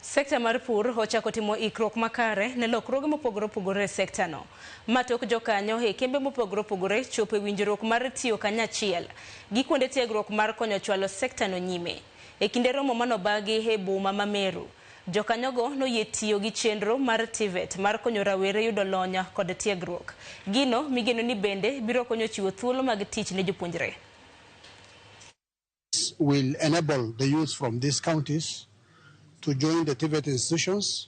Sekta mar pur ochako timo ikruok makare ne lokruoge mopogore opogore e sekta no. Matok Jokanyo e kembe mopogore opogore chopo e winjruok mar tiyo kanyachiel gi kuonde tiegruok mar konyo chwalo sekta no nyime. E kinde romo manobagi e boma ma Meru, Jokanyogo noyie tiyo gi chenro mar TVET mar konyo rawere yudo lony kod tiegruok. Gino migeno ni bende biro konyo chiwo thuolo mag tich ne jopuonjre. Will enable the youth from these counties to join the TVET institutions,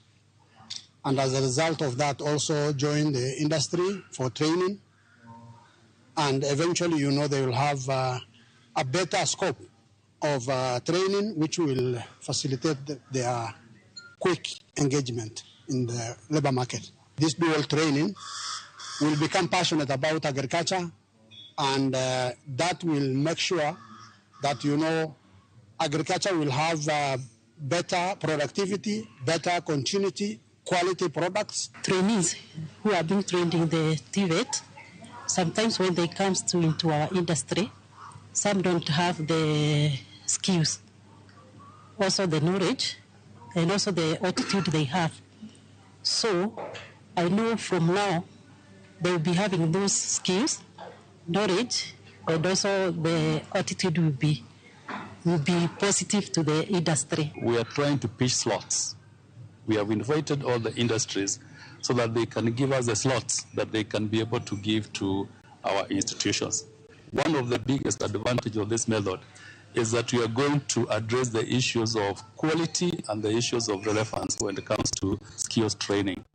and as a result of that also join the industry for training, and eventually, they will have a better scope of training which will facilitate their quick engagement in the labor market. This dual training will become passionate about agriculture, and that will make sure that, agriculture will have better productivity, better continuity, quality products. Trainees who are being trained in the TVET, sometimes when they come into our industry, some don't have the skills, also the knowledge, and also the attitude they have. So I know from now they will be having those skills, knowledge, and also the attitude will be positive to the industry. We are trying to pitch slots. We have invited all the industries so that they can give us the slots that they can be able to give to our institutions. One of the biggest advantages of this method is that we are going to address the issues of quality and the issues of relevance when it comes to skills training.